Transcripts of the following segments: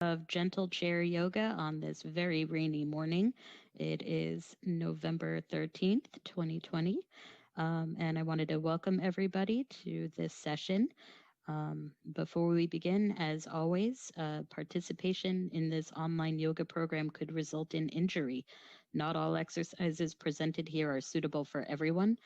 Of gentle chair yoga on this very rainy morning. It is November 13th, 2020. And I wanted to welcome everybody to this session. Before we begin, as always, participation in this online yoga program could result in injury. Not all exercises presented here are suitable for everyone.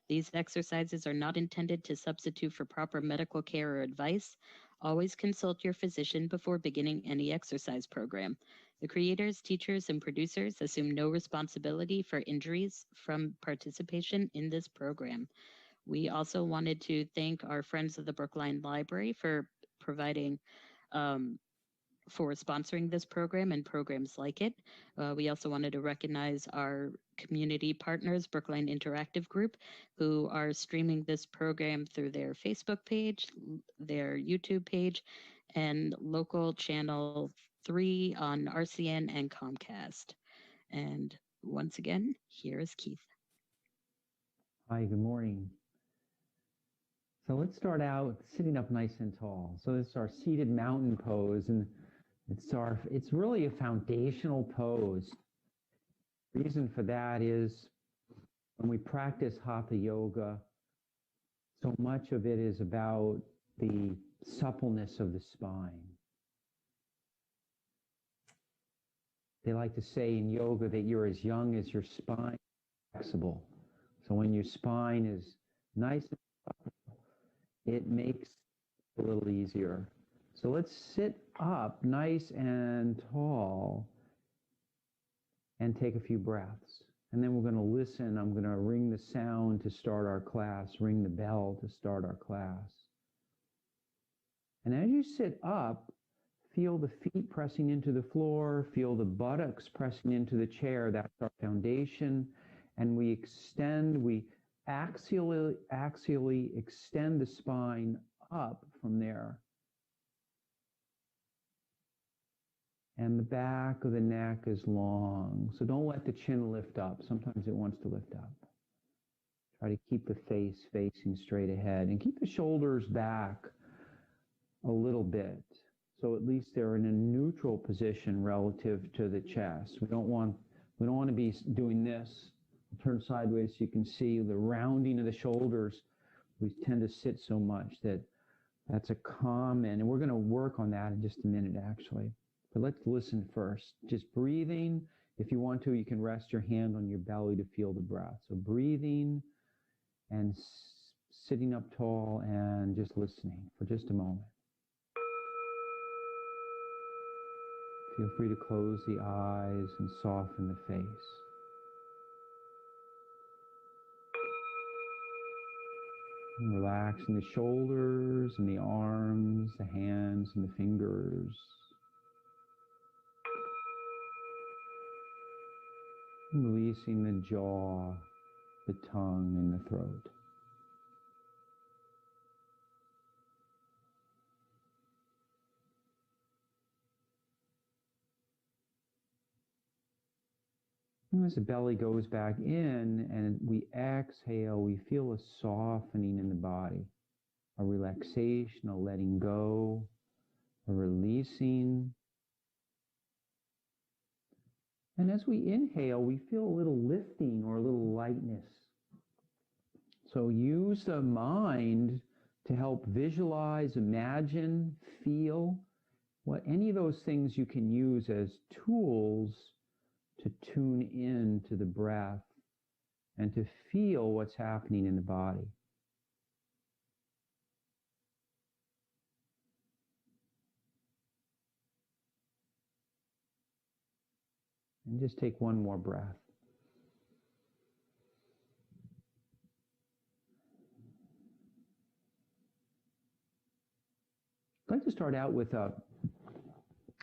These exercises are not intended to substitute for proper medical care or advice. Always consult your physician before beginning any exercise program. The creators, teachers, and producers assume no responsibility for injuries from participation in this program. We also wanted to thank our friends of the Brookline Library for providing for sponsoring this program and programs like it. We also wanted to recognize our community partners, Brookline Interactive Group, who are streaming this program through their Facebook page, their YouTube page, and local channel 3 on RCN and Comcast. And once again, here is Keith. Hi, good morning. So let's start out sitting up nice and tall. So this is our seated mountain pose, and it's really a foundational pose. The reason for that is when we practice hatha yoga, so much of it is about the suppleness of the spine. They like to say in yoga that you're as young as your spine is flexible. So when your spine is nice and supple, it makes it a little easier. So let's sit up nice and tall and take a few breaths. And then we're going to listen. I'm going to ring the sound to start our class, ring the bell to start our class. And as you sit up, feel the feet pressing into the floor, feel the buttocks pressing into the chair. That's our foundation. And we extend, we axially extend the spine up from there. And the back of the neck is long. So don't let the chin lift up. Sometimes it wants to lift up. Try to keep the face facing straight ahead and keep the shoulders back a little bit. So at least they're in a neutral position relative to the chest. We don't want to be doing this. Turn sideways so you can see the rounding of the shoulders. We tend to sit so much that's a common, and we're going to work on that in just a minute actually. But let's listen first. Just breathing. If you want to, you can rest your hand on your belly to feel the breath. So breathing and sitting up tall and just listening for just a moment. Feel free to close the eyes and soften the face. And relaxing the shoulders and the arms, the hands and the fingers. And releasing the jaw, the tongue, and the throat. And as the belly goes back in and we exhale, we feel a softening in the body, a relaxation, a letting go, a releasing. And as we inhale, we feel a little lifting or a little lightness. So use the mind to help visualize, imagine, feel what any of those things you can use as tools to tune in to the breath and to feel what's happening in the body. And just take one more breath. I'd like to start out with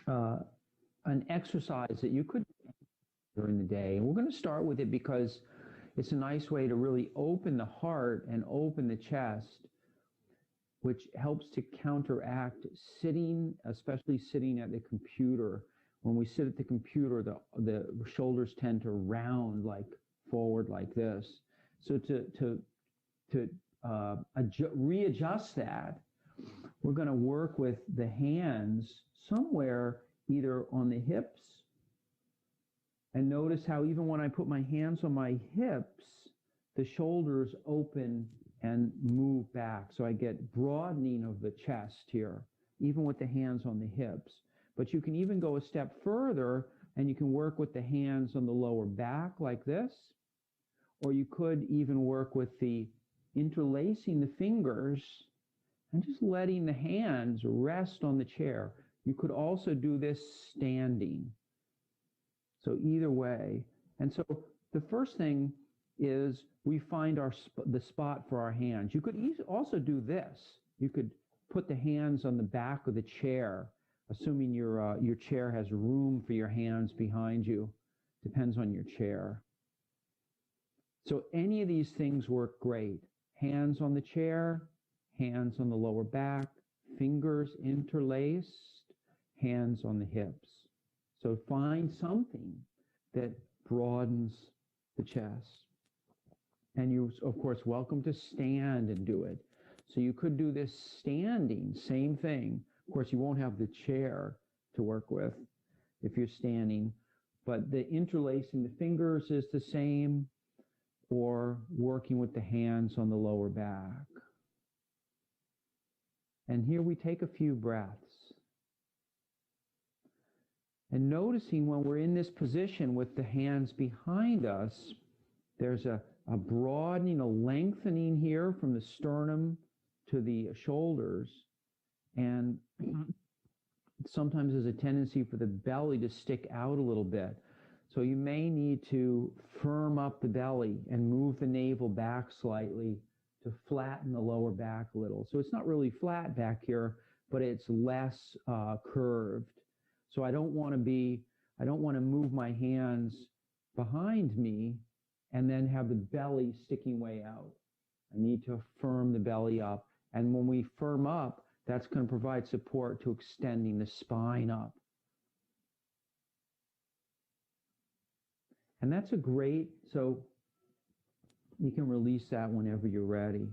an exercise that you could do during the day. And we're going to start with it because it's a nice way to really open the heart and open the chest, which helps to counteract sitting, especially sitting at the computer. When we sit at the computer, the shoulders tend to round like forward like this. So to readjust that, we're going to work with the hands somewhere either on the hips, and notice how even when I put my hands on my hips, the shoulders open and move back. So I get broadening of the chest here, even with the hands on the hips. But you can even go a step further and you can work with the hands on the lower back like this, or you could even work with the interlacing the fingers and just letting the hands rest on the chair. You could also do this standing. So either way. And so the first thing is we find the spot for our hands. You could also do this. You could put the hands on the back of the chair, assuming your chair has room for your hands behind you. Depends on your chair. So any of these things work great. Hands on the chair, hands on the lower back, fingers interlaced, hands on the hips. So find something that broadens the chest. And you're, of course, welcome to stand and do it. So you could do this standing, same thing. Of course, you won't have the chair to work with if you're standing, but the interlacing the fingers is the same, or working with the hands on the lower back. And here we take a few breaths. And noticing when we're in this position with the hands behind us, there's a broadening, a lengthening here from the sternum to the shoulders. And sometimes there's a tendency for the belly to stick out a little bit. So you may need to firm up the belly and move the navel back slightly to flatten the lower back a little. So it's not really flat back here, but it's less curved. So I don't want to move my hands behind me and then have the belly sticking way out. I need to firm the belly up. And when we firm up, that's going to provide support to extending the spine up. And that's so you can release that whenever you're ready.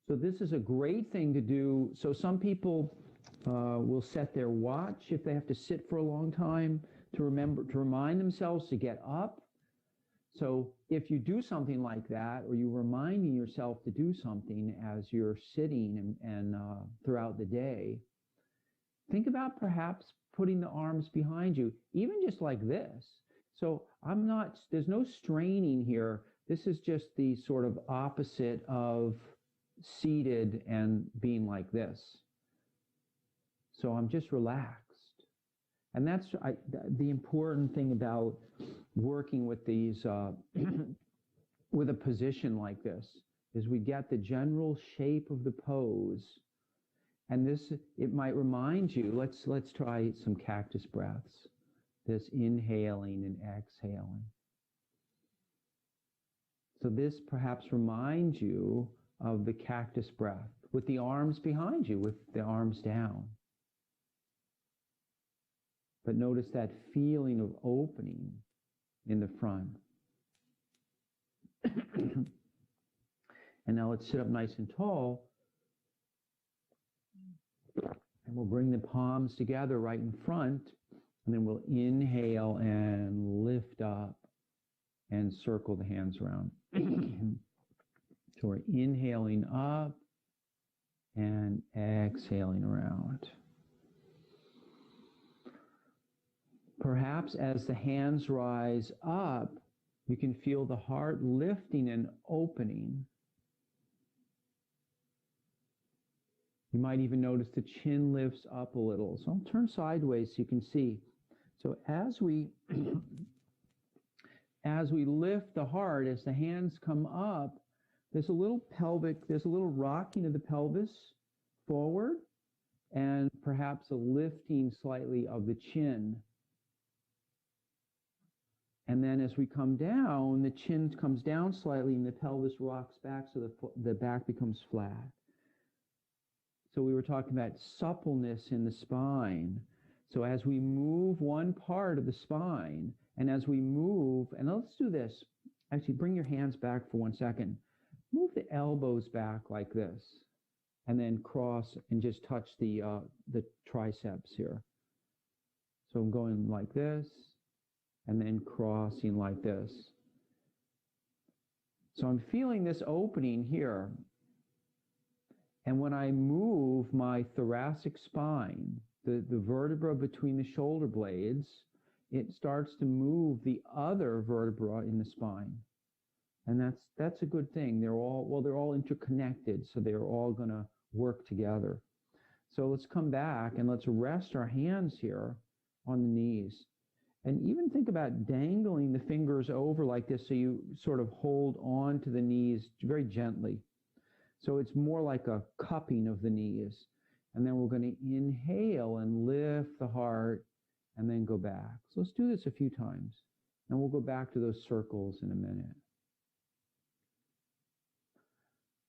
So this is a great thing to do. So some people will set their watch if they have to sit for a long time to remind themselves to get up. So if you do something like that, or you're reminding yourself to do something as you're sitting and throughout the day, think about perhaps putting the arms behind you, even just like this. So there's no straining here. This is just the sort of opposite of seated and being like this. So I'm just relaxed. And that's the important thing about working with these, with a position like this, is we get the general shape of the pose. And it might remind you, let's try some cactus breaths. This inhaling and exhaling. So this perhaps reminds you of the cactus breath with the arms behind you, with the arms down. But notice that feeling of opening in the front. And now let's sit up nice and tall. And we'll bring the palms together right in front. And then we'll inhale and lift up and circle the hands around. So we're inhaling up and exhaling around. Perhaps as the hands rise up, you can feel the heart lifting and opening. You might even notice the chin lifts up a little. So I'll turn sideways so you can see. So as we lift the heart, as the hands come up, there's a little rocking of the pelvis forward, and perhaps a lifting slightly of the chin. And then as we come down, the chin comes down slightly and the pelvis rocks back so the back becomes flat. So we were talking about suppleness in the spine. So as we move one part of the spine, and as we move, and let's do this. Actually, bring your hands back for 1 second. Move the elbows back like this, and then cross and just touch the triceps here. So I'm going like this and then crossing like this. So I'm feeling this opening here. And when I move my thoracic spine, the vertebra between the shoulder blades, it starts to move the other vertebra in the spine. And that's a good thing. They're all interconnected, so they're all going to work together. So let's come back and let's rest our hands here on the knees. And even think about dangling the fingers over like this so you sort of hold on to the knees very gently. So it's more like a cupping of the knees. And then we're going to inhale and lift the heart and then go back. So let's do this a few times. And we'll go back to those circles in a minute.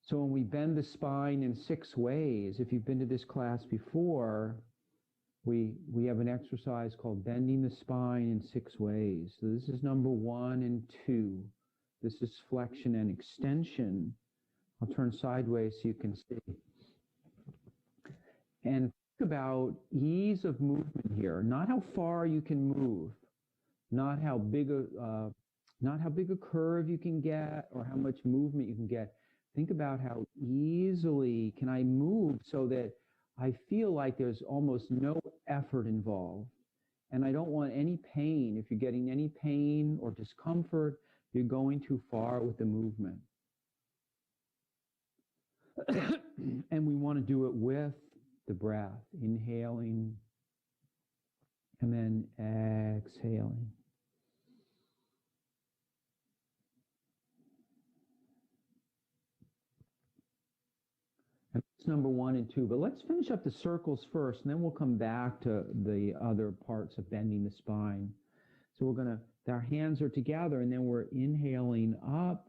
So when we bend the spine in 6 ways, if you've been to this class before, we have an exercise called bending the spine in 6 ways. So this is number 1 and 2. This is flexion and extension. I'll turn sideways so you can see. And think about ease of movement here, not how far you can move, not how big a curve you can get or how much movement you can get. Think about how easily can I move so that I feel like there's almost no effort involved. And I don't want any pain. If you're getting any pain or discomfort, you're going too far with the movement. And we want to do it with the breath, inhaling and then exhaling. And that's number 1 and 2. But let's finish up the circles first, and then we'll come back to the other parts of bending the spine. So our hands are together, and then we're inhaling up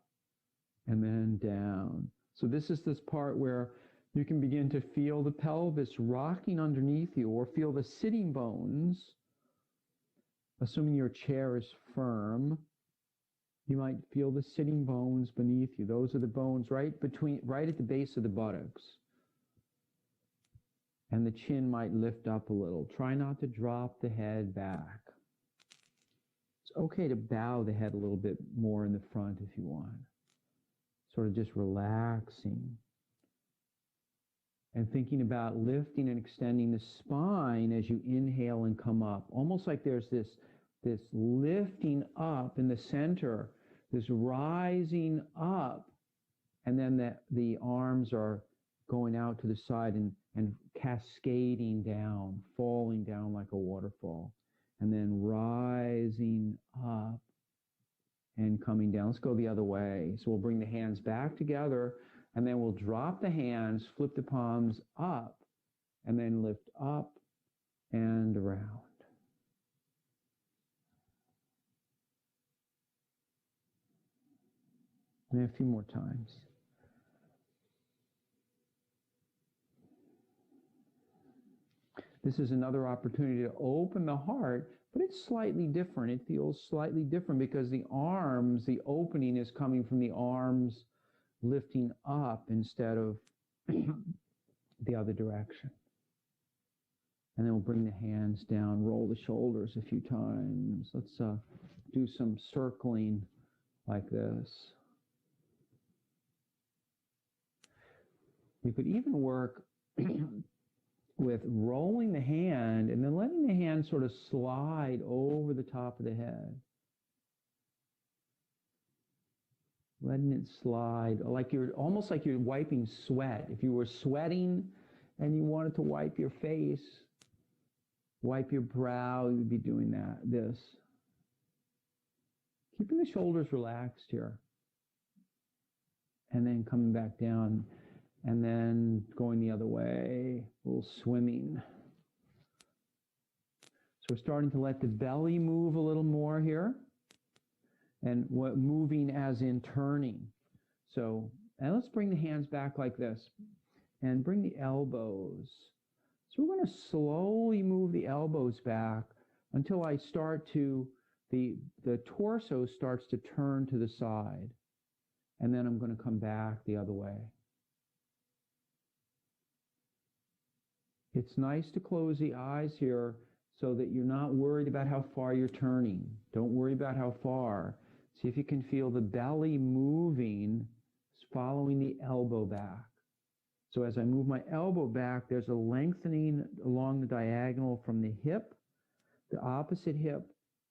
and then down. So this is this part where you can begin to feel the pelvis rocking underneath you, or feel the sitting bones, assuming your chair is firm. You might feel the sitting bones beneath you. Those are the bones right at the base of the buttocks. And the chin might lift up a little. Try not to drop the head back. It's okay to bow the head a little bit more in the front if you want. Sort of just relaxing. And thinking about lifting and extending the spine as you inhale and come up. Almost like there's this lifting up in the center, this rising up, and then the arms are going out to the side and cascading down, falling down like a waterfall, and then rising up and coming down. Let's go the other way. So we'll bring the hands back together, and then we'll drop the hands, flip the palms up, and then lift up and around. And a few more times. This is another opportunity to open the heart, but it's slightly different. It feels slightly different because the opening is coming from the arms lifting up instead of the other direction. And then we'll bring the hands down, roll the shoulders a few times. Let's do some circling like this. You could even work with rolling the hand and then letting the hand sort of slide over the top of the head. Letting it slide, almost like you're wiping sweat. If you were sweating and you wanted to wipe your face, wipe your brow, you'd be doing this. Keeping the shoulders relaxed here. And then coming back down. And then going the other way, a little swimming. So we're starting to let the belly move a little more here. And moving as in turning. So, and let's bring the hands back like this. And bring the elbows. So we're going to slowly move the elbows back until I start to, the torso starts to turn to the side. And then I'm going to come back the other way. It's nice to close the eyes here so that you're not worried about how far you're turning. Don't worry about how far. See if you can feel the belly moving, following the elbow back. So as I move my elbow back, there's a lengthening along the diagonal from the hip, the opposite hip,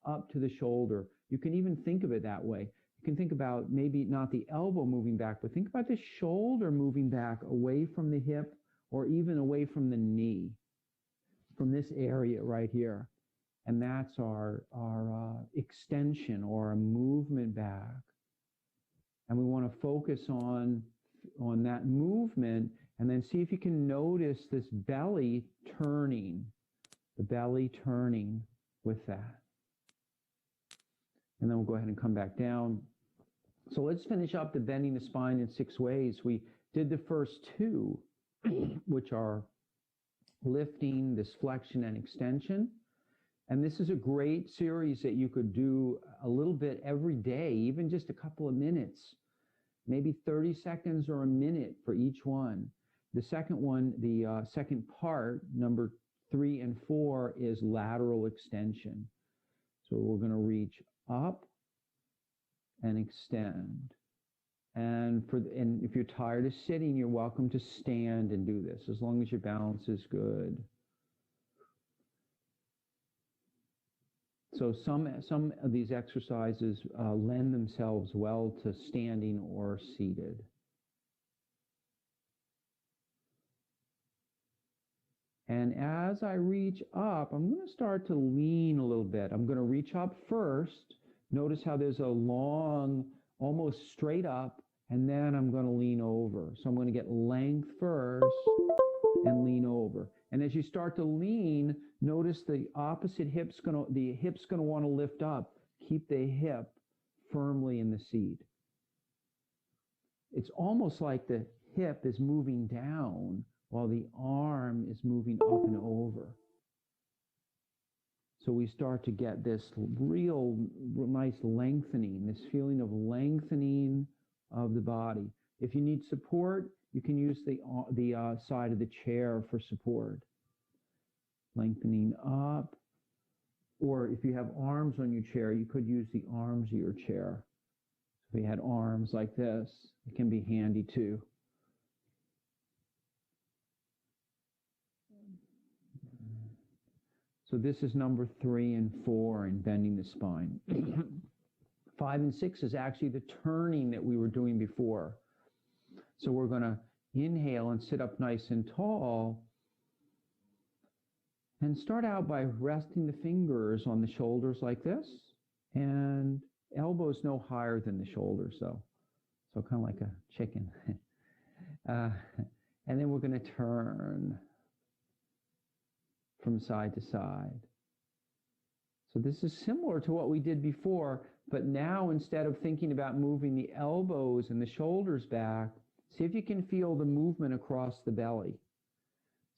up to the shoulder. You can even think of it that way. You can think about maybe not the elbow moving back, but think about the shoulder moving back away from the hip or even away from the knee, from this area right here. And that's our extension or a movement back. And we want to focus on that movement and then see if you can notice this belly turning, the belly turning with that. And then we'll go ahead and come back down. So let's finish up the bending the spine in 6 ways. We did the first 2, which are lifting, this flexion and extension. And this is a great series that you could do a little bit every day, even just a couple of minutes, maybe 30 seconds or a minute for each one. The second one, the second part, number 3 and 4, is lateral extension. So we're going to reach up and extend. And if you're tired of sitting, you're welcome to stand and do this, as long as your balance is good. So some of these exercises lend themselves well to standing or seated. And as I reach up, I'm going to start to lean a little bit. I'm going to reach up first. Notice how there's a long, almost straight up, and then I'm going to lean over. So I'm going to get length first and lean over. And as you start to lean, notice the opposite hip's going to want to lift up. Keep the hip firmly in the seat. It's almost like the hip is moving down while the arm is moving up and over. So we start to get this real nice lengthening, this feeling of lengthening of the body. If you need support, you can use the side of the chair for support. Lengthening up. Or if you have arms on your chair, you could use the arms of your chair. If you had arms like this, it can be handy too. So this is number 3 and 4 in bending the spine. 5 and 6 is actually the turning that we were doing before. So we're going to inhale and sit up nice and tall. And start out by resting the fingers on the shoulders like this. And elbows no higher than the shoulders, though. So kind of like a chicken. And then we're going to turn from side to side. So this is similar to what we did before, but now instead of thinking about moving the elbows and the shoulders back, see if you can feel the movement across the belly.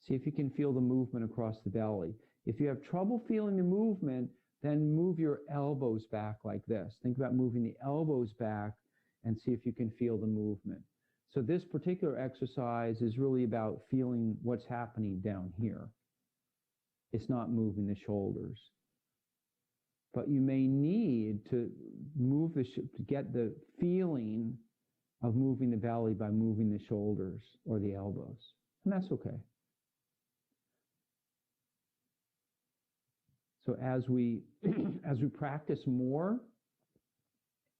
See if you can feel the movement across the belly. If you have trouble feeling the movement, then move your elbows back like this. Think about moving the elbows back and see if you can feel the movement. So this particular exercise is really about feeling what's happening down here. It's not moving the shoulders. But you may need to move to get the feeling of moving the belly by moving the shoulders or the elbows. And that's okay. So as we practice more,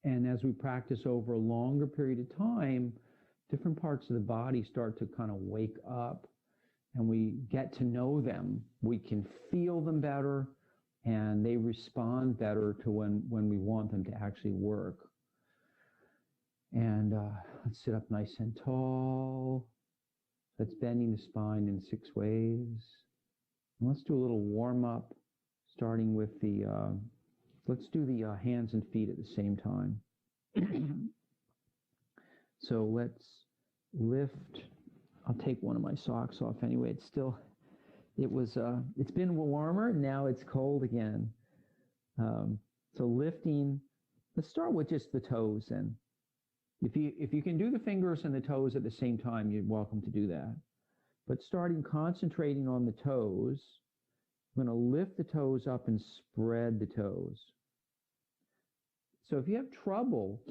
and as we practice over a longer period of time, different parts of the body start to kind of wake up, and we get to know them. We can feel them better, and they respond better to when we want them to actually work. And let's sit up nice and tall. That's bending the spine in 6 ways. And let's do a little warm up, starting with let's do the hands and feet at the same time. So let's lift. I'll take one of my socks off anyway. It's been warmer, now it's cold again. So lifting, let's start with just the toes then. If you can do the fingers and the toes at the same time, you're welcome to do that. But concentrating on the toes, I'm going to lift the toes up and spread the toes. So if you have trouble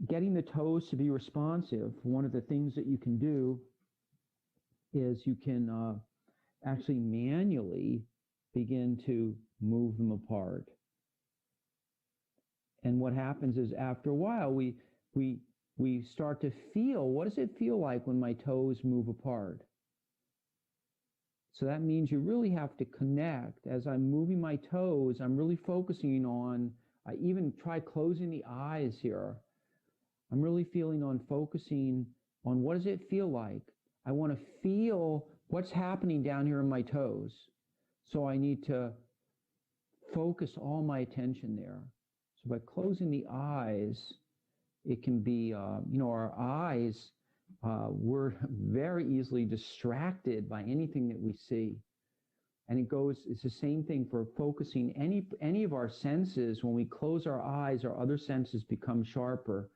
getting the toes to be responsive, one of the things that you can do is you can actually manually begin to move them apart. And what happens is after a while, we start to feel, what does it feel like when my toes move apart? So that means you really have to connect. As I'm moving my toes, I'm really focusing on, I even try closing the eyes here. I'm really feeling on focusing on what does it feel like? I want to feel what's happening down here in my toes. So I need to focus all my attention there. So by closing the eyes, it can be, our eyes, we're very easily distracted by anything that we see. And it's the same thing for focusing any of our senses. When we close our eyes, our other senses become sharper.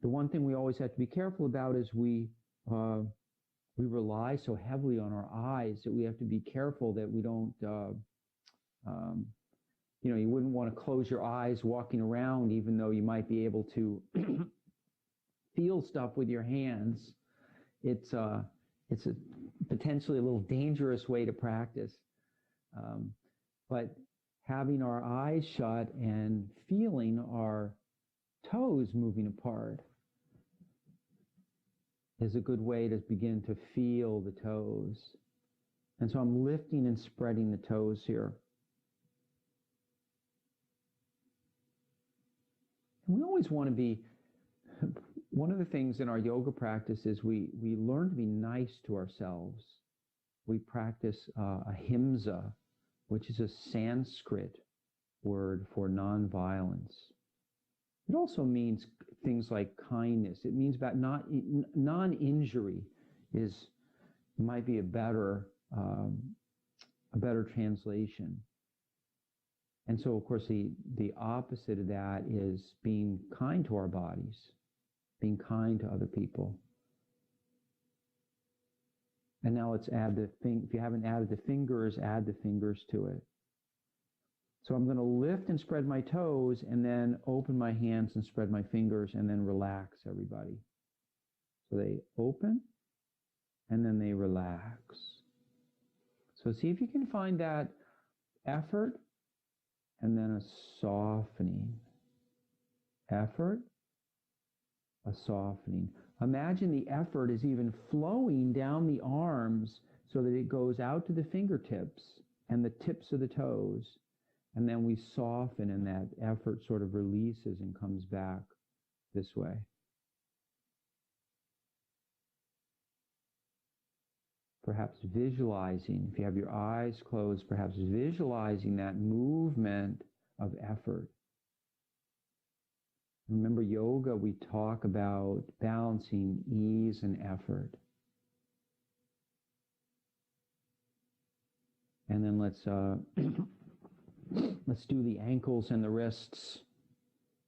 The one thing we always have to be careful about is we rely so heavily on our eyes that we have to be careful that we don't, you wouldn't want to close your eyes walking around, even though you might be able to feel stuff with your hands. It's a potentially a little dangerous way to practice. But having our eyes shut and feeling our toes moving apart is a good way to begin to feel the toes. And so I'm lifting and spreading the toes here. And we always want to be, one of the things in our yoga practice is we learn to be nice to ourselves. We practice ahimsa, which is a Sanskrit word for nonviolence. It also means things like kindness. It means about non-injury might be a better translation. And so, of course, the opposite of that is being kind to our bodies, being kind to other people. And now let's add if you haven't added the fingers, add the fingers to it. So I'm going to lift and spread my toes and then open my hands and spread my fingers and then relax everybody. So they open and then they relax. So see if you can find that effort and then a softening. Effort, a softening. Imagine the effort is even flowing down the arms so that it goes out to the fingertips and the tips of the toes. And then we soften and that effort sort of releases and comes back this way. Perhaps visualizing, if you have your eyes closed, perhaps visualizing that movement of effort. Remember, yoga, we talk about balancing ease and effort. And then let's do the ankles and the wrists.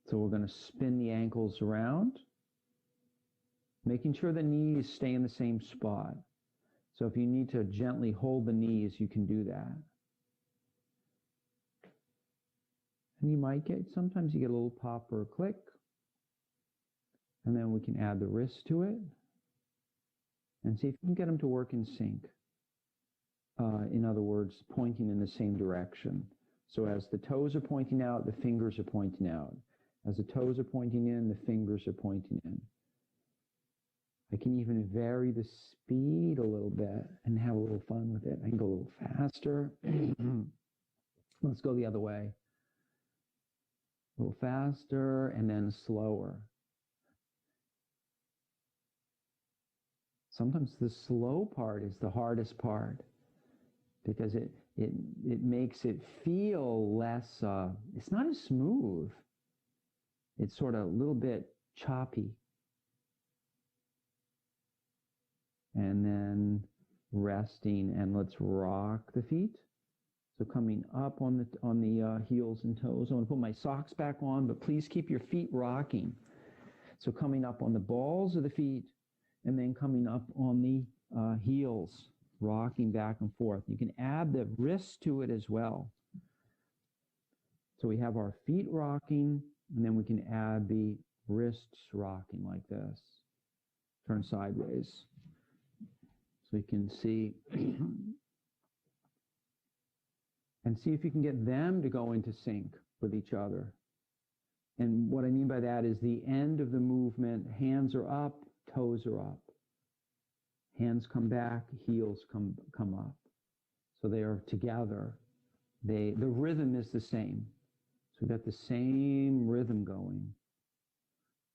So we're going to spin the ankles around, making sure the knees stay in the same spot. So if you need to gently hold the knees, you can do that. And sometimes you get a little pop or a click. And then we can add the wrist to it. And see if you can get them to work in sync. In other words, pointing in the same direction. So as the toes are pointing out, the fingers are pointing out. As the toes are pointing in, the fingers are pointing in. I can even vary the speed a little bit and have a little fun with it. I can go a little faster. Let's go the other way. A little faster and then slower. Sometimes the slow part is the hardest part because it makes it feel less, it's not as smooth. It's sort of a little bit choppy. And then resting, and let's rock the feet. So coming up on the heels and toes. I'm going to put my socks back on, but please keep your feet rocking. So coming up on the balls of the feet, and then coming up on the heels. rocking back and forth. You can add the wrist to it as well. So we have our feet rocking, and then we can add the wrists rocking like this. Turn sideways. So you can see, and see if you can get them to go into sync with each other. And what I mean by that is the end of the movement, hands are up, toes are up. Hands come back, heels come up. So they are together. The rhythm is the same. So we've got the same rhythm going.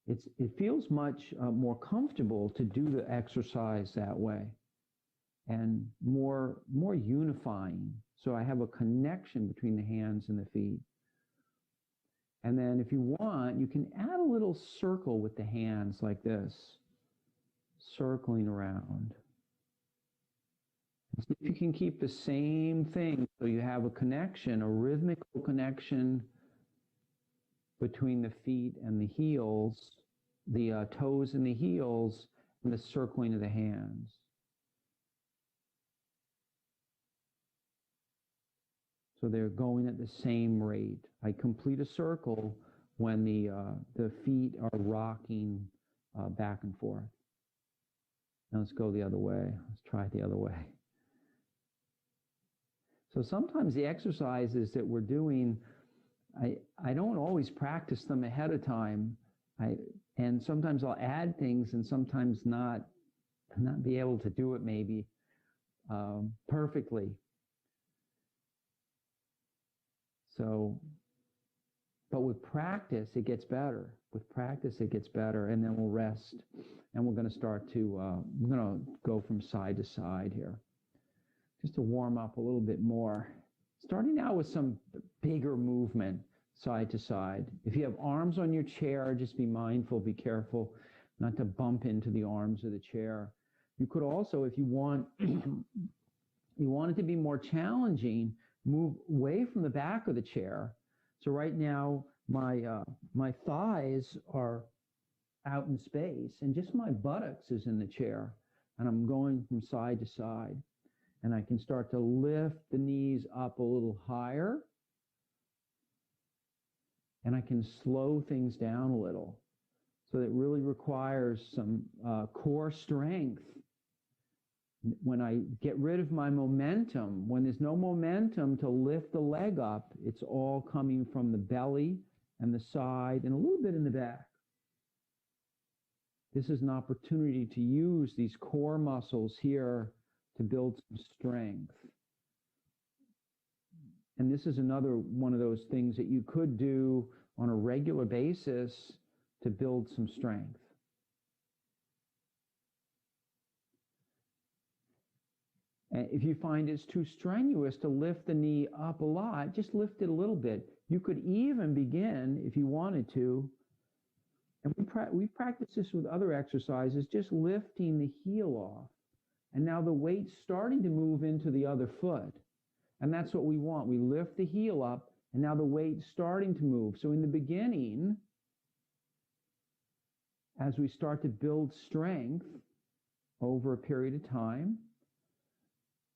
It feels much more comfortable to do the exercise that way, and more unifying. So I have a connection between the hands and the feet. And then if you want, you can add a little circle with the hands like this, circling around. See if you can keep the same thing, so you have a connection, a rhythmical connection between the feet and the heels, the toes and the heels, and the circling of the hands. So they're going at the same rate. I complete a circle when the feet are rocking back and forth. Now let's go the other way. Let's try it the other way. So sometimes the exercises that we're doing, I don't always practice them ahead of time. And sometimes I'll add things and sometimes not be able to do it maybe perfectly. So, but with practice, it gets better. With practice, it gets better, and then we'll rest. And we're going to start to, we're going to go from side to side here, just to warm up a little bit more. Starting out with some bigger movement, side to side. If you have arms on your chair, just be mindful, be careful not to bump into the arms of the chair. You could also, if you want, you want it to be more challenging, move away from the back of the chair. So right now, my thighs are out in space, and just my buttocks is in the chair, and I'm going from side to side. And I can start to lift the knees up a little higher, and I can slow things down a little. So it really requires some core strength. When I get rid of my momentum, when there's no momentum to lift the leg up, it's all coming from the belly and the side and a little bit in the back. This is an opportunity to use these core muscles here to build some strength. And this is another one of those things that you could do on a regular basis to build some strength. And if you find it's too strenuous to lift the knee up a lot, just lift it a little bit. You could even begin, if you wanted to, and we practice this with other exercises, just lifting the heel off. And now the weight's starting to move into the other foot. And that's what we want. We lift the heel up, and now the weight's starting to move. So in the beginning, as we start to build strength over a period of time,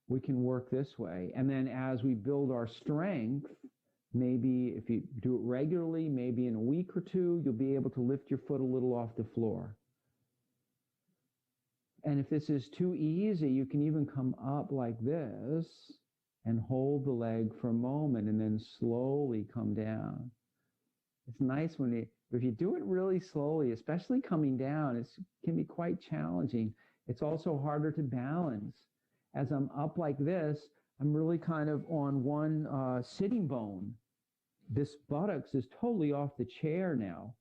we can work this way. And then as we build our strength, maybe if you do it regularly, maybe in a week or two, you'll be able to lift your foot a little off the floor. And if this is too easy, you can even come up like this and hold the leg for a moment and then slowly come down. It's nice if you do it really slowly, especially coming down, it can be quite challenging. It's also harder to balance. As I'm up like this, I'm really kind of on one sitting bone. This buttocks is totally off the chair now.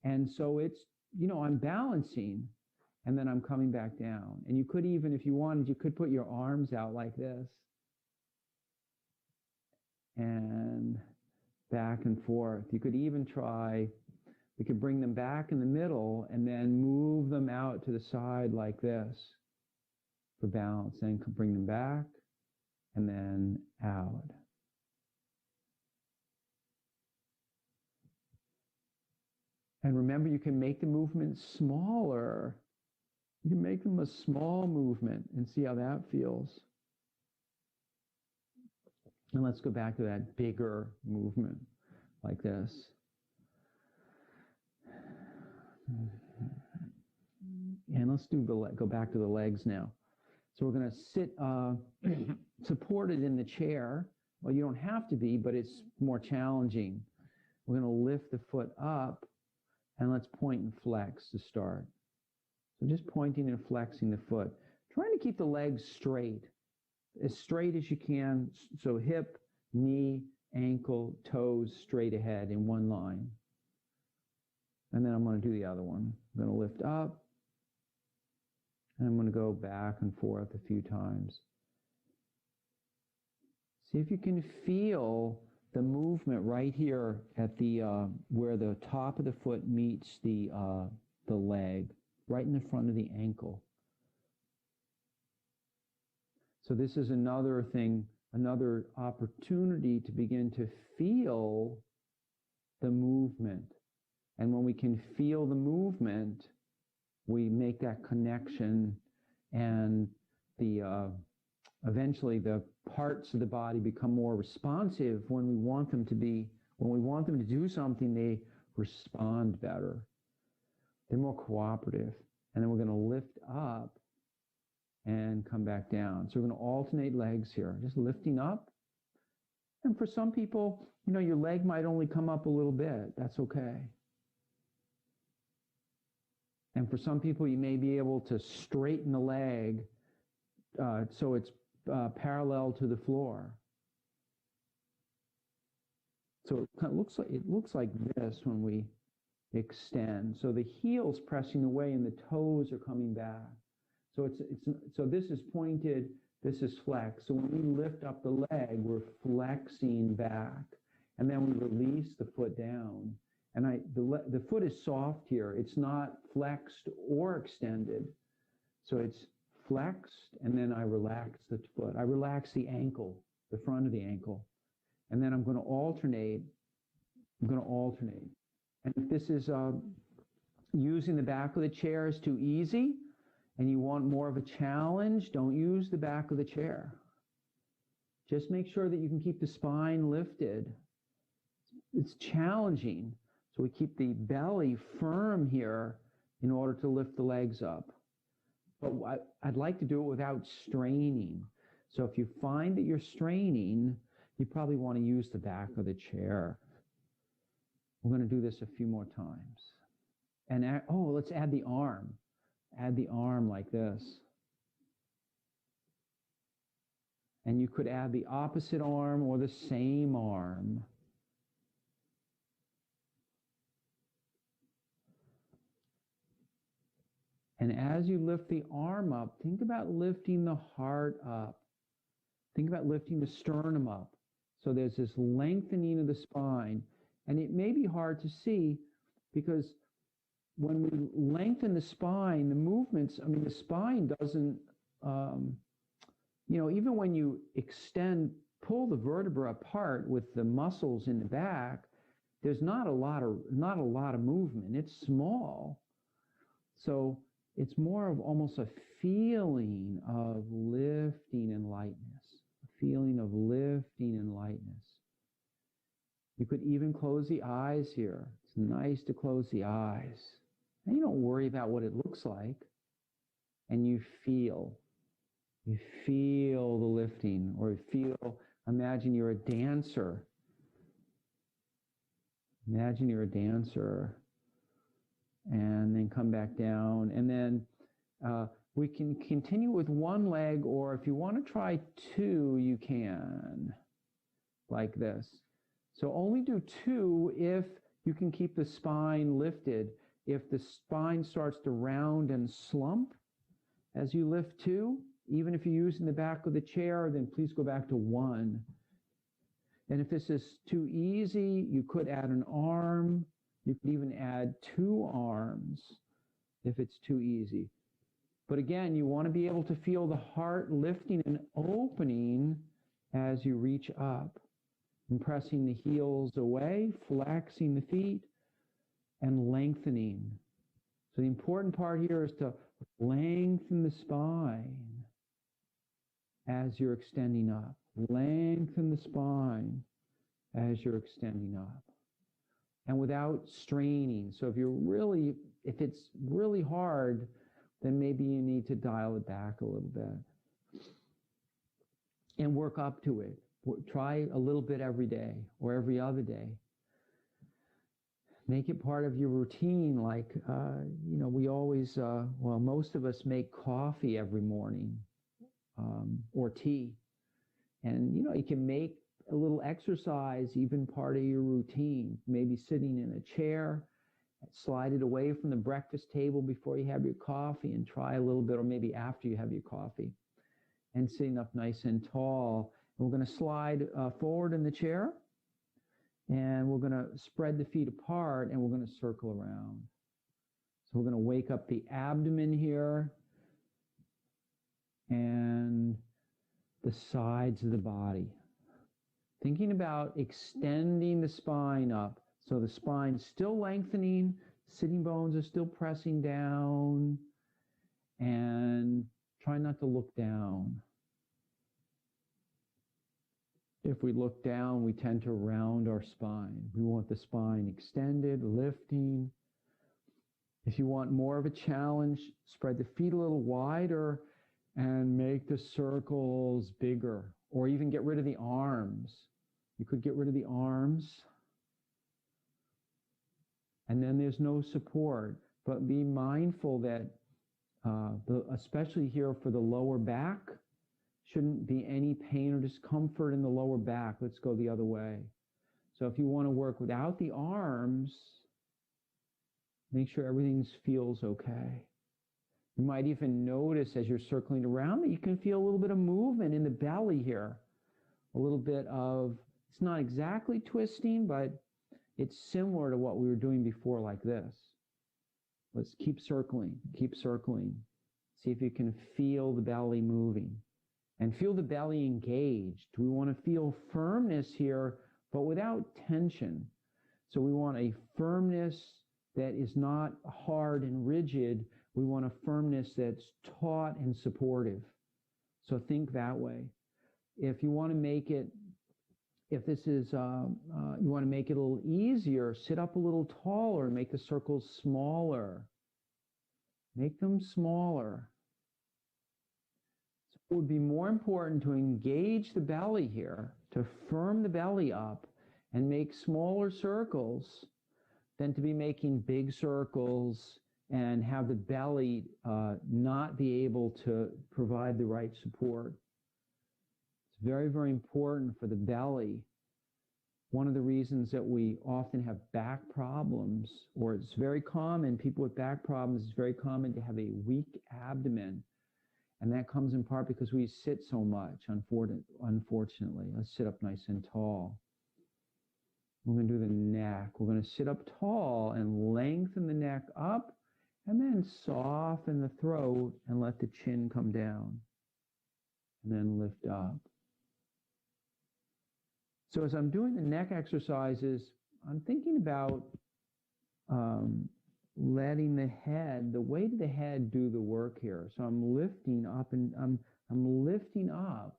And so it's, I'm balancing, and then I'm coming back down. And you could even, if you wanted, you could put your arms out like this. And back and forth. You could even try, we could bring them back in the middle and then move them out to the side like this for balance. Then bring them back and then out. And remember, you can make the movement smaller You can make them a small movement and see how that feels. And let's go back to that bigger movement like this. And let's do go back to the legs now. So we're going to sit supported in the chair. Well, you don't have to be, but it's more challenging. We're going to lift the foot up, and let's point and flex to start. So just pointing and flexing the foot. Trying to keep the legs straight as you can. So hip, knee, ankle, toes straight ahead in one line. And then I'm going to do the other one. I'm going to lift up, and I'm going to go back and forth a few times. See if you can feel the movement right here at the where the top of the foot meets the leg, right in the front of the ankle. So this is another thing, another opportunity to begin to feel the movement. And when we can feel the movement, we make that connection, and eventually the parts of the body become more responsive when we want them to be. When we want them to do something, they respond better. They're more cooperative. And then we're going to lift up and come back down. So we're going to alternate legs here, just lifting up. And for some people, your leg might only come up a little bit. That's okay. And for some people, you may be able to straighten the leg so it's parallel to the floor. So it looks like this when we extend. So the heel's pressing away and the toes are coming back. So so this is pointed, this is flexed. So when we lift up the leg, we're flexing back, and then we release the foot down. And the foot is soft here. It's not flexed or extended. So it's flexed, and then I relax the foot. I relax the ankle, the front of the ankle. And then I'm going to alternate. And if this is using the back of the chair is too easy, and you want more of a challenge, don't use the back of the chair. Just make sure that you can keep the spine lifted. It's challenging. So we keep the belly firm here in order to lift the legs up. But I'd like to do it without straining. So if you find that you're straining, you probably want to use the back of the chair. We're going to do this a few more times. And let's add the arm. Add the arm like this. And you could add the opposite arm or the same arm. And as you lift the arm up, think about lifting the heart up. Think about lifting the sternum up. So there's this lengthening of the spine. And it may be hard to see because when we lengthen the spine, the movements, the spine doesn't, even when you pull the vertebra apart with the muscles in the back, there's not a lot of movement. It's small. So it's more of almost a feeling of lifting and lightness. A feeling of lifting and lightness. You could even close the eyes here. It's nice to close the eyes. And you don't worry about what it looks like. And you feel the lifting, or imagine you're a dancer. Imagine you're a dancer. And then come back down. And then we can continue with one leg, or if you want to try two, you can, like this. So only do two if you can keep the spine lifted. If the spine starts to round and slump as you lift two, even if you're using the back of the chair, then please go back to one. And if this is too easy, you could add an arm. You could even add two arms if it's too easy. But again, you want to be able to feel the heart lifting and opening as you reach up, and pressing the heels away, flexing the feet, and lengthening. So the important part here is to lengthen the spine as you're extending up. Lengthen the spine as you're extending up. And without straining. So if it's really hard, then maybe you need to dial it back a little bit. And work up to it. Try a little bit every day or every other day. Make it part of your routine, like, we always, most of us make coffee every morning, or tea. And, you can make a little exercise even part of your routine, maybe sitting in a chair, slide it away from the breakfast table before you have your coffee and try a little bit, or maybe after you have your coffee, and sitting up nice and tall. And we're going to slide forward in the chair. And we're going to spread the feet apart, and we're going to circle around. So we're going to wake up the abdomen here and the sides of the body. Thinking about extending the spine up. So the spine's still lengthening, sitting bones are still pressing down, and try not to look down. If we look down, we tend to round our spine. We want the spine extended, lifting. If you want more of a challenge, spread the feet a little wider and make the circles bigger, or even get rid of the arms. You could get rid of the arms. And then there's no support, but be mindful that, especially here for the lower back, shouldn't be any pain or discomfort in the lower back. Let's go the other way. So if you want to work without the arms, make sure everything feels okay. You might even notice as you're circling around that you can feel a little bit of movement in the belly here. A little bit of, it's not exactly twisting, but it's similar to what we were doing before, like this. Let's keep circling, keep circling. See if you can feel the belly moving. And feel the belly engaged. We want to feel firmness here, but without tension. So we want a firmness that is not hard and rigid. We want a firmness that's taut and supportive. So think that way. If you want to make it, if this is, you want to make it a little easier, sit up a little taller, make the circles smaller. Make them smaller. It would be more important to engage the belly here, to firm the belly up and make smaller circles than to be making big circles and have the belly not be able to provide the right support. It's very, very important for the belly. One of the reasons that we often have back problems, or it's very common, people with back problems, it's very common to have a weak abdomen. And that comes in part because we sit so much, unfortunately. Let's sit up nice and tall. We're going to do the neck. We're going to sit up tall and lengthen the neck up, and then soften the throat and let the chin come down. And then lift up. So as I'm doing the neck exercises, I'm thinking about letting the weight of the head do the work here. So I'm lifting up, and I'm lifting up,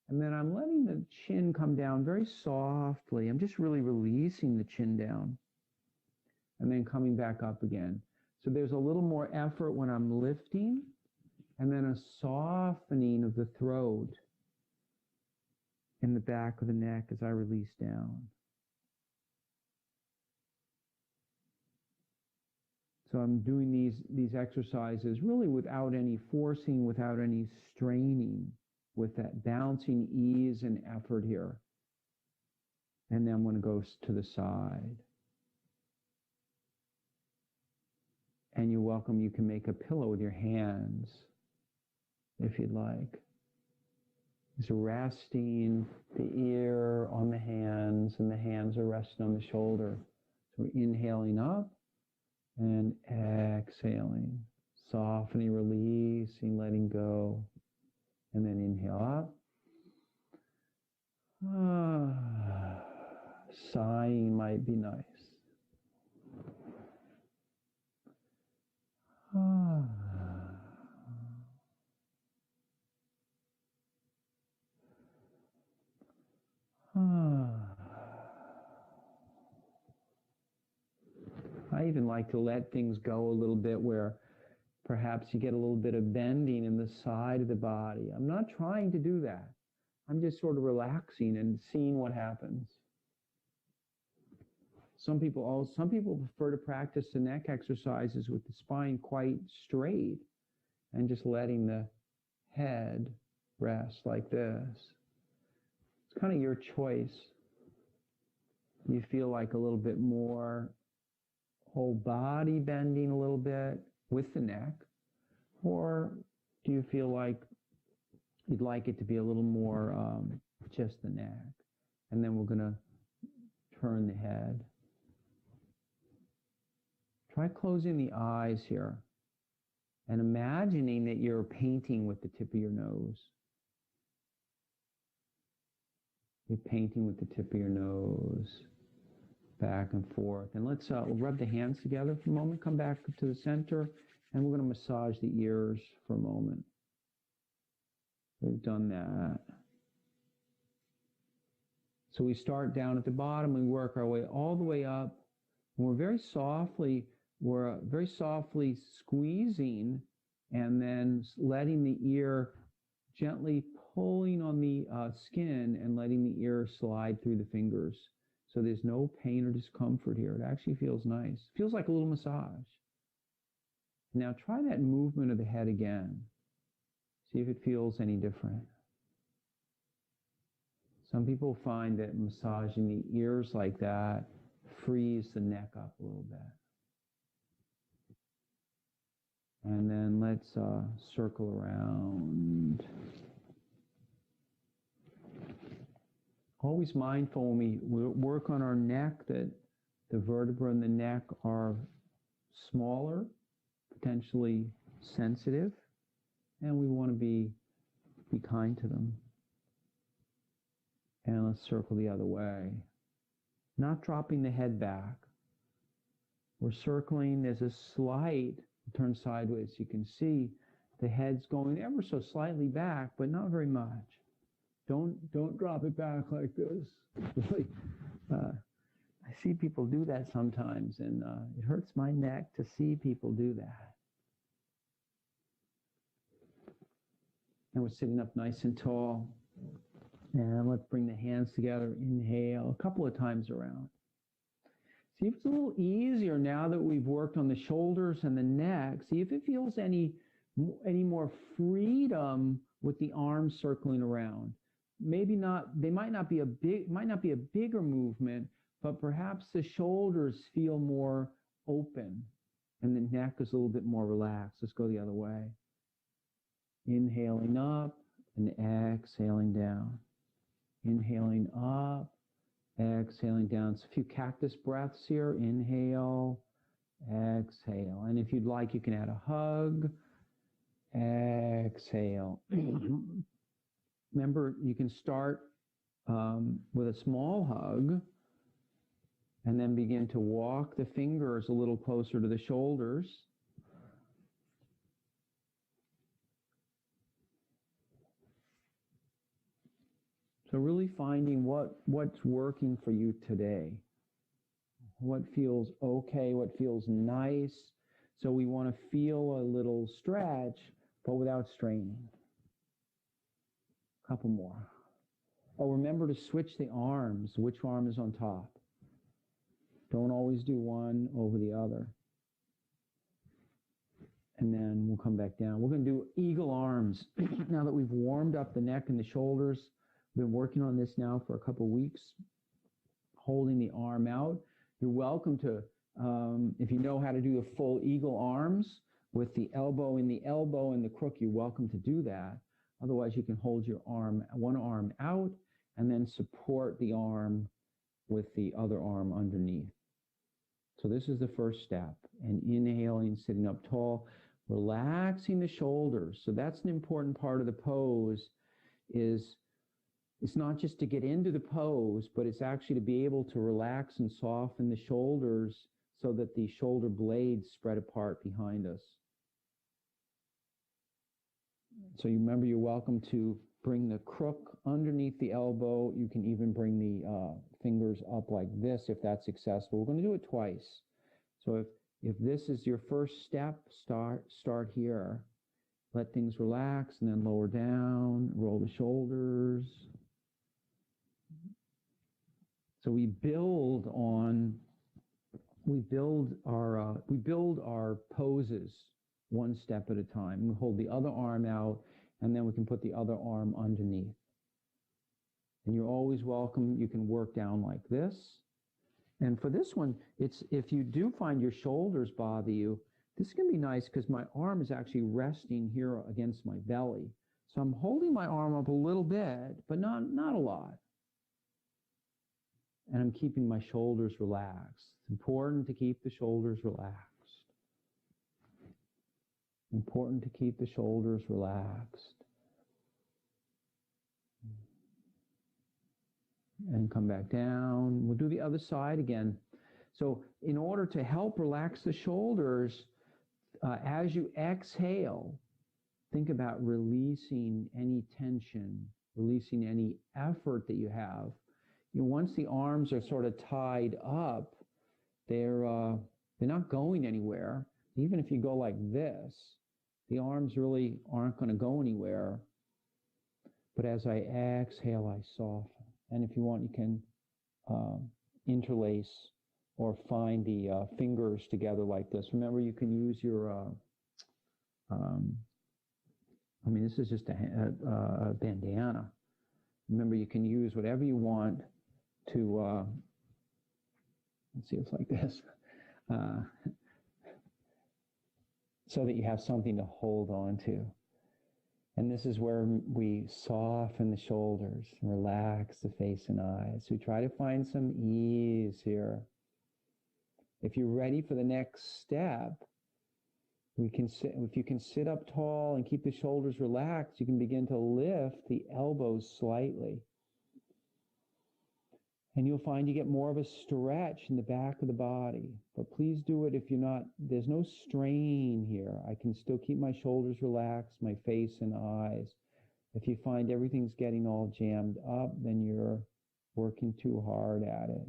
and then I'm letting the chin come down very softly. I'm just really releasing the chin down, and then coming back up again. So there's a little more effort when I'm lifting, and then a softening of the throat in the back of the neck as I release down. So I'm doing these exercises really without any forcing, without any straining, with that bouncing ease and effort here. And then I'm going to go to the side. And you're welcome. You can make a pillow with your hands if you'd like. Just resting the ear on the hands, and the hands are resting on the shoulder. So we're inhaling up and exhaling, softening, releasing, letting go, and then inhale up. Sighing might be nice. I even like to let things go a little bit where perhaps you get a little bit of bending in the side of the body. I'm not trying to do that. I'm just sort of relaxing and seeing what happens. Some people prefer to practice the neck exercises with the spine quite straight and just letting the head rest like this. It's kind of your choice. You feel like a little bit more whole body bending a little bit with the neck, or do you feel like you'd like it to be a little more just the neck? And then we're going to turn the head. Try closing the eyes here and imagining that you're painting with the tip of your nose. You're painting with the tip of your nose, back and forth. And let's we'll rub the hands together for a moment, come back to the center, and we're going to massage the ears for a moment. We've done that. So we start down at the bottom, we work our way all the way up, and we're very softly squeezing and then letting the ear gently pulling on the skin and letting the ear slide through the fingers. So there's no pain or discomfort here. It actually feels nice. It feels like a little massage. Now try that movement of the head again. See if it feels any different. Some people find that massaging the ears like that frees the neck up a little bit. And then let's circle around. Always mindful when we work on our neck that the vertebrae in the neck are smaller, potentially sensitive, and we want to be kind to them. And let's circle the other way. Not dropping the head back. We're circling, there's a slight turn sideways. You can see the head's going ever so slightly back, but not very much. Don't drop it back like this. Really, I see people do that sometimes, and it hurts my neck to see people do that. And we're sitting up nice and tall. And let's bring the hands together. Inhale a couple of times around. See if it's a little easier now that we've worked on the shoulders and the neck. See if it feels any more freedom with the arms circling around. Maybe not. They might not be a bigger movement, but perhaps the shoulders feel more open, and the neck is a little bit more relaxed. Let's go the other way. Inhaling up and exhaling down. Inhaling up, exhaling down. It's a few cactus breaths here. Inhale, exhale. And if you'd like, you can add a hug. Exhale. Remember, you can start with a small hug and then begin to walk the fingers a little closer to the shoulders. So really finding what's working for you today. What feels okay, what feels nice. So we want to feel a little stretch, but without straining. A couple more. Oh, remember to switch the arms. Which arm is on top? Don't always do one over the other. And then we'll come back down. We're going to do eagle arms. Now that we've warmed up the neck and the shoulders, we've been working on this now for a couple of weeks, holding the arm out. You're welcome to, if you know how to do the full eagle arms with the elbow in the elbow and the crook, you're welcome to do that. Otherwise, you can hold your arm, one arm out, and then support the arm with the other arm underneath. So this is the first step. And inhaling, sitting up tall, relaxing the shoulders. So that's an important part of the pose. It's not just to get into the pose, but it's actually to be able to relax and soften the shoulders so that the shoulder blades spread apart behind us. So you remember, you're welcome to bring the crook underneath the elbow. You can even bring the fingers up like this if that's successful. We're going to do it twice. So if this is your first step, start here. Let things relax and then lower down, roll the shoulders. So we build our poses one step at a time. We hold the other arm out, and then we can put the other arm underneath. And you're always welcome. You can work down like this. And for this one, it's if you do find your shoulders bother you, this can be nice because my arm is actually resting here against my belly. So I'm holding my arm up a little bit, but not a lot. And I'm keeping my shoulders relaxed. It's important to keep the shoulders relaxed. Important to keep the shoulders relaxed. And come back down. We'll do the other side again. So in order to help relax the shoulders, as you exhale, think about releasing any tension, releasing any effort that you have. Once the arms are sort of tied up, they're not going anywhere. Even if you go like this, the arms really aren't going to go anywhere. But as I exhale, I soften. And if you want, you can interlace or find the fingers together like this. Remember, you can use your, this is just a bandana. Remember, you can use whatever you want to, let's see, it's like this, so that you have something to hold on to. And this is where we soften the shoulders, relax the face and eyes. We try to find some ease here. If you're ready for the next step, if you can sit up tall and keep the shoulders relaxed, you can begin to lift the elbows slightly. And you'll find you get more of a stretch in the back of the body. But please do it if there's no strain here. I can still keep my shoulders relaxed, my face and eyes. If you find everything's getting all jammed up, then you're working too hard at it.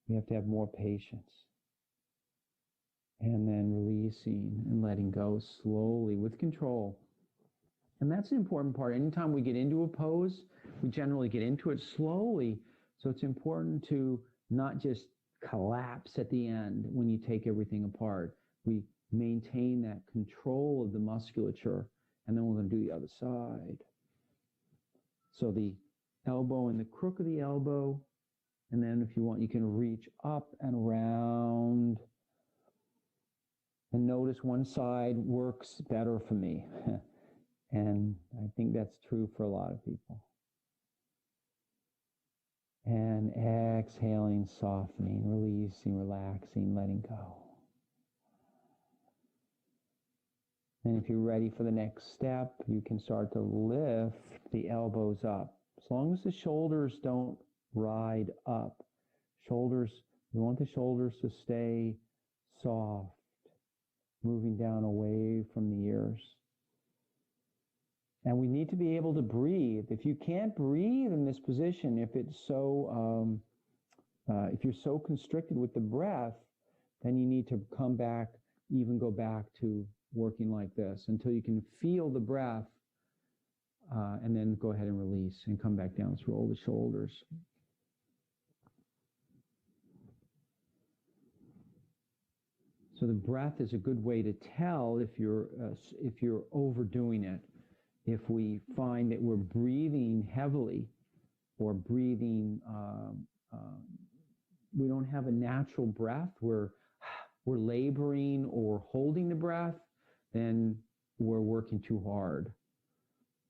We have to have more patience. And then releasing and letting go slowly with control. And that's the important part. Anytime we get into a pose, we generally get into it slowly. So it's important to not just collapse at the end when you take everything apart. We maintain that control of the musculature, and then we're going to do the other side. So the elbow and the crook of the elbow, and then if you want, you can reach up and around. And notice one side works better for me. And I think that's true for a lot of people. And exhaling, softening, releasing, relaxing, letting go. And if you're ready for the next step, you can start to lift the elbows up. As long as the shoulders don't ride up. You want the shoulders to stay soft, moving down away from the ears. And we need to be able to breathe. If you can't breathe in this position, if you're so constricted with the breath, then you need to go back to working like this until you can feel the breath, and then go ahead and release and come back down. Let's roll the shoulders. So the breath is a good way to tell if you're overdoing it. If we find that we're breathing heavily or breathing, we don't have a natural breath, we're laboring or holding the breath, then we're working too hard.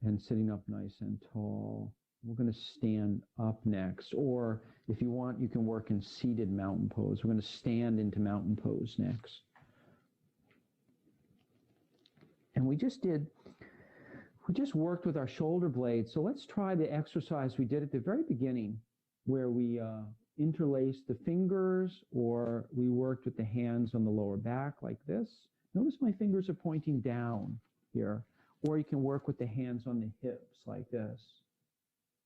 And sitting up nice and tall. We're going to stand up next. Or if you want, you can work in seated mountain pose. We're going to stand into mountain pose next. And we just worked with our shoulder blades. So let's try the exercise we did at the very beginning, where we interlaced the fingers, or we worked with the hands on the lower back like this. Notice my fingers are pointing down here. Or you can work with the hands on the hips like this.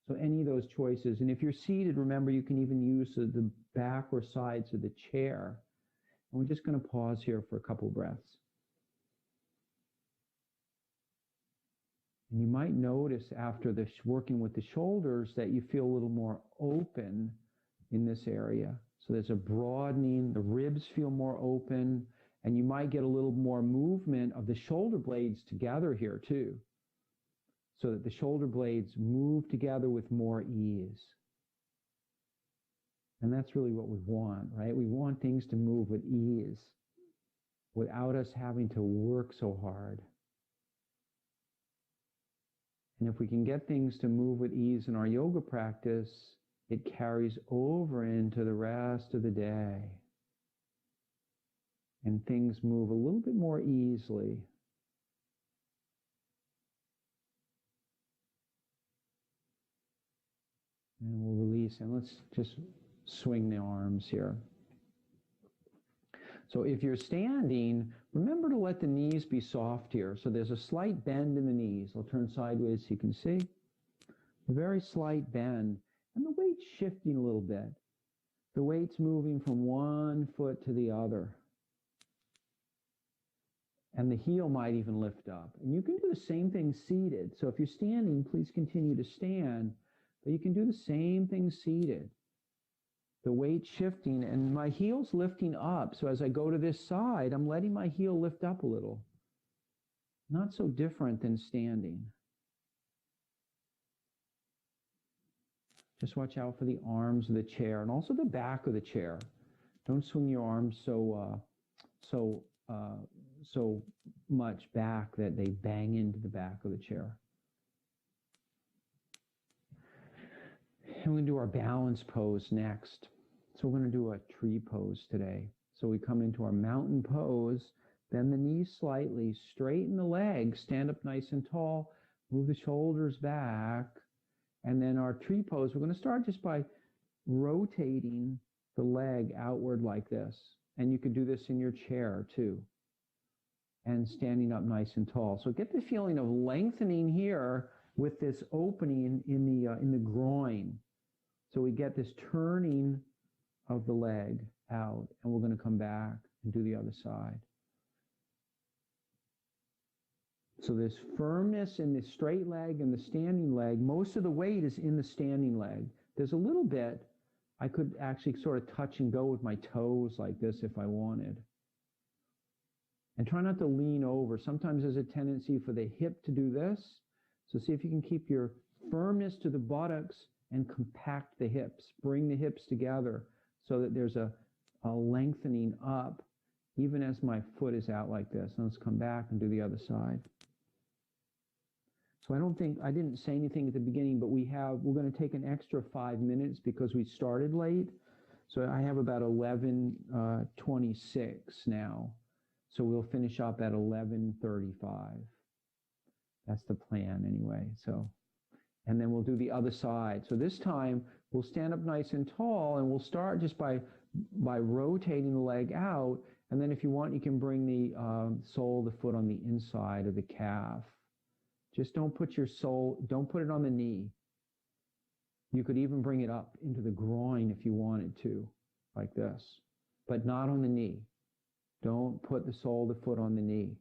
So any of those choices. And if you're seated, remember, you can even use the back or sides of the chair. And we're just going to pause here for a couple breaths. And you might notice after this working with the shoulders that you feel a little more open in this area. So there's a broadening, the ribs feel more open, and you might get a little more movement of the shoulder blades together here too, so that the shoulder blades move together with more ease. And that's really what we want, right? We want things to move with ease without us having to work so hard. And if we can get things to move with ease in our yoga practice, it carries over into the rest of the day. And things move a little bit more easily. And we'll release, and let's just swing the arms here. So if you're standing, remember to let the knees be soft here. So there's a slight bend in the knees. I'll turn sideways so you can see. A very slight bend. And the weight's shifting a little bit. The weight's moving from one foot to the other. And the heel might even lift up. And you can do the same thing seated. So if you're standing, please continue to stand. But you can do the same thing seated. The weight shifting, and my heel's lifting up. So as I go to this side, I'm letting my heel lift up a little. Not so different than standing. Just watch out for the arms of the chair and also the back of the chair. Don't swing your arms so much back that they bang into the back of the chair. And we're going to do our balance pose next. So we're going to do a tree pose today. So we come into our mountain pose, bend the knees slightly, straighten the legs, stand up nice and tall, move the shoulders back. And then our tree pose, we're going to start just by rotating the leg outward like this. And you can do this in your chair too. And standing up nice and tall. So get the feeling of lengthening here with this opening in the groin. So we get this turning of the leg out, and we're going to come back and do the other side. So there's firmness in the straight leg and the standing leg. Most of the weight is in the standing leg. There's a little bit, I could actually sort of touch and go with my toes like this if I wanted. And try not to lean over. Sometimes there's a tendency for the hip to do this. So see if you can keep your firmness to the buttocks and compact the hips. Bring the hips together so that there's a lengthening up even as my foot is out like this. And let's come back and do the other side. So I didn't say anything at the beginning, but we're going to take an extra 5 minutes because we started late. So I have about 11:26 now. So we'll finish up at 11:35. That's the plan anyway. So, and then we'll do the other side. So this time we'll stand up nice and tall, and we'll start just by rotating the leg out. And then if you want, you can bring the sole of the foot on the inside of the calf. Just don't put don't put it on the knee. You could even bring it up into the groin if you wanted to, like this, but not on the knee. Don't put the sole of the foot on the knee.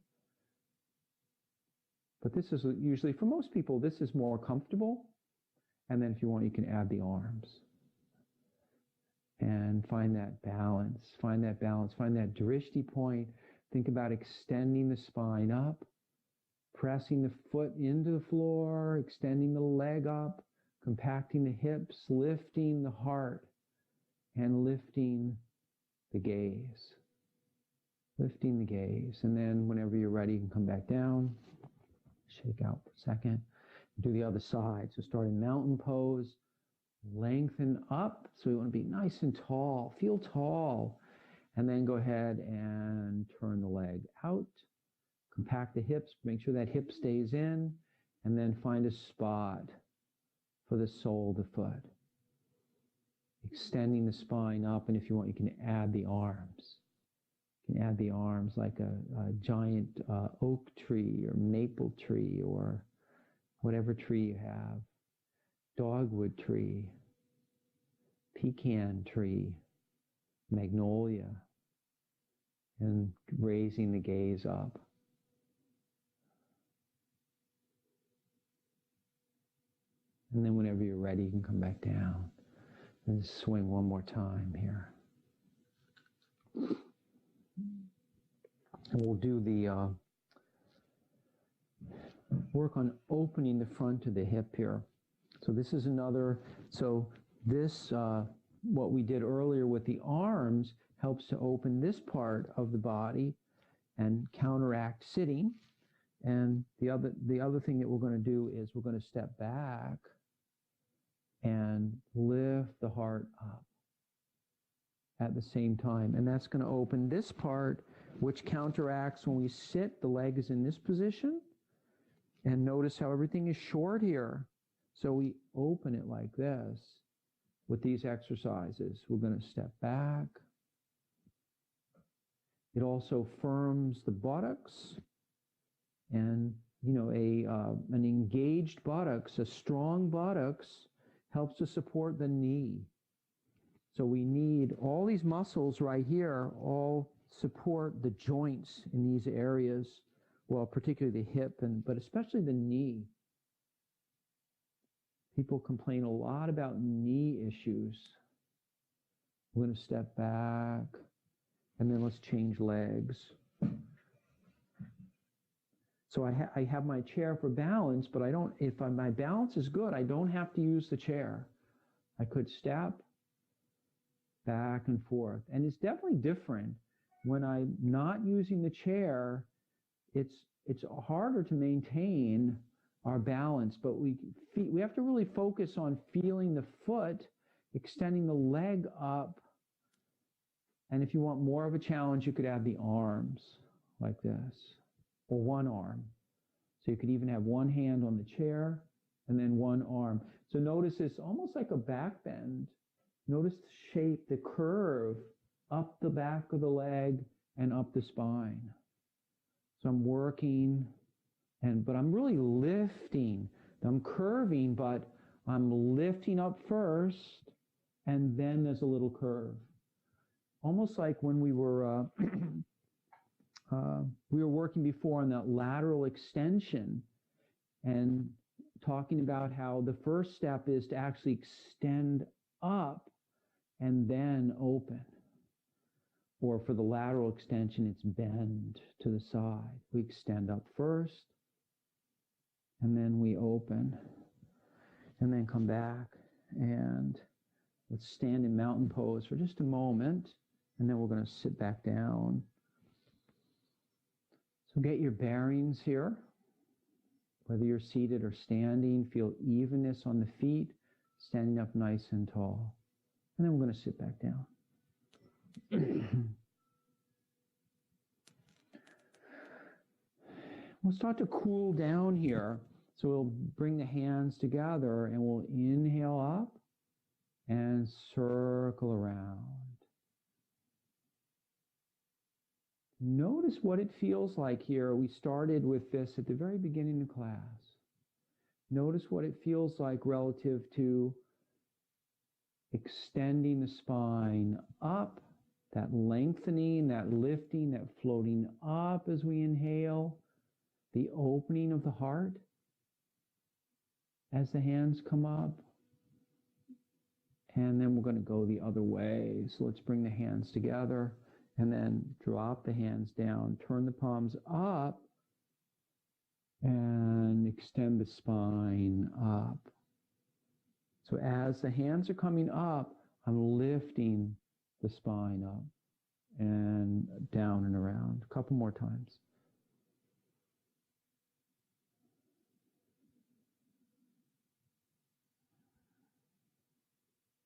But this is usually, for most people, this is more comfortable. And then if you want, you can add the arms. And find that balance, find that drishti point. Think about extending the spine up, pressing the foot into the floor, extending the leg up, compacting the hips, lifting the heart, and lifting the gaze. Lifting the gaze. And then whenever you're ready, you can come back down, shake out for a second, do the other side. So start in mountain pose, lengthen up. So we want to be nice and tall, feel tall. And then go ahead and turn the leg out, compact the hips, make sure that hip stays in, and then find a spot for the sole of the foot. Extending the spine up, and if you want, you can add the arms. You can add the arms like a giant oak tree or maple tree or whatever tree you have. Dogwood tree, pecan tree, magnolia, and raising the gaze up. And then whenever you're ready, you can come back down and just swing one more time here. And we'll do the work on opening the front of the hip here. So this is another, so this, what we did earlier with the arms helps to open this part of the body and counteract sitting. And the other thing that we're going to do is we're going to step back and lift the heart up at the same time. And that's going to open this part, which counteracts when we sit, the leg is in this position. And notice how everything is short here. So we open it like this with these exercises. We're going to step back. It also firms the buttocks. And, you know, an engaged buttocks, a strong buttocks, helps to support the knee. So we need all these muscles right here, all support the joints in these areas, well, particularly the hip, but especially the knee. People complain a lot about knee issues. We're going to step back, and then let's change legs. So I have my chair for balance, but I don't, if my balance is good, I don't have to use the chair. I could step back and forth. And it's definitely different when I'm not using the chair. It's harder to maintain our balance, but we have to really focus on feeling the foot, extending the leg up. And if you want more of a challenge, you could add the arms like this, or one arm. So you could even have one hand on the chair and then one arm. So notice it's almost like a back bend. Notice the shape, the curve up the back of the leg and up the spine. So I'm working, but I'm really lifting. I'm curving, but I'm lifting up first, and then there's a little curve. Almost like when we were working before on that lateral extension and talking about how the first step is to actually extend up and then open. Or for the lateral extension, it's bend to the side. We extend up first, and then we open, and then come back. And let's stand in mountain pose for just a moment, and then we're going to sit back down. So get your bearings here. Whether you're seated or standing, feel evenness on the feet, standing up nice and tall. And then we're going to sit back down. We'll start to cool down here. So we'll bring the hands together and we'll inhale up and circle around. Notice what it feels like here. We started with this at the very beginning of class. Notice what it feels like relative to extending the spine up, that lengthening, that lifting, that floating up as we inhale, the opening of the heart as the hands come up. And then we're going to go the other way. So let's bring the hands together and then drop the hands down, turn the palms up, and extend the spine up. So as the hands are coming up, I'm lifting the spine up and down and around. A couple more times.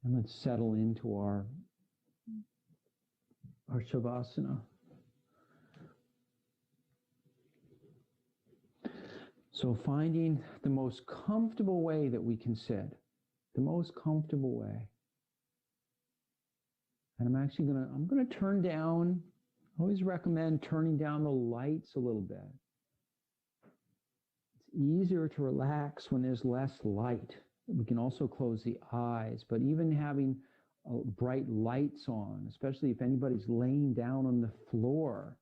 And let's settle into our Shavasana. So finding the most comfortable way that we can sit, the most comfortable way. And I'm going to turn down, I always recommend turning down the lights a little bit. It's easier to relax when there's less light. We can also close the eyes, but even having bright lights on, especially if anybody's laying down on the floor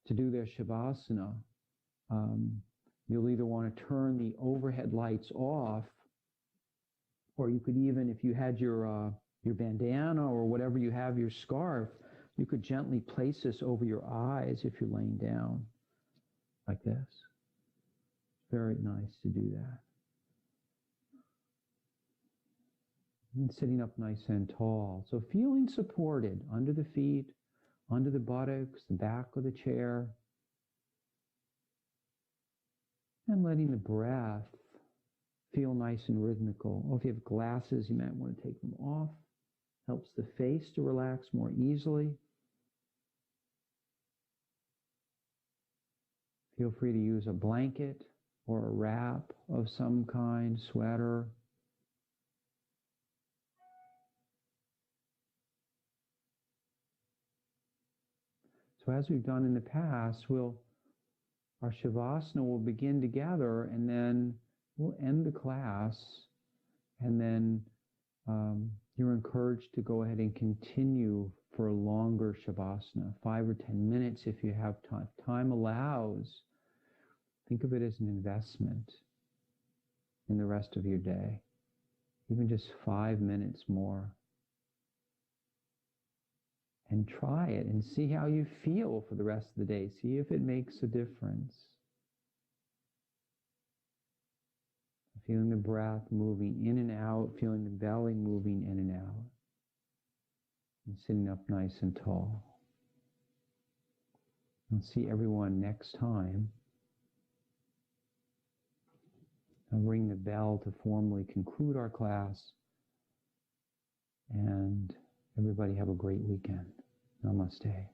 to do their Shavasana. You'll either want to turn the overhead lights off, or you could even, if you had your bandana or whatever you have, your scarf, you could gently place this over your eyes if you're laying down like this. Very nice to do that. And sitting up nice and tall. So feeling supported under the feet, under the buttocks, the back of the chair. And letting the breath feel nice and rhythmical. Or if you have glasses, you might want to take them off. Helps the face to relax more easily. Feel free to use a blanket or a wrap of some kind, sweater. So as we've done in the past, our Shavasana will begin together, and then we'll end the class, and then you're encouraged to go ahead and continue for a longer Shavasana, 5 or 10 minutes if you have time. Time allows. Think of it as an investment in the rest of your day, even just 5 minutes more. And try it and see how you feel for the rest of the day. See if it makes a difference. Feeling the breath moving in and out, feeling the belly moving in and out. And sitting up nice and tall. I'll see everyone next time. I'll ring the bell to formally conclude our class. And everybody have a great weekend. Namaste.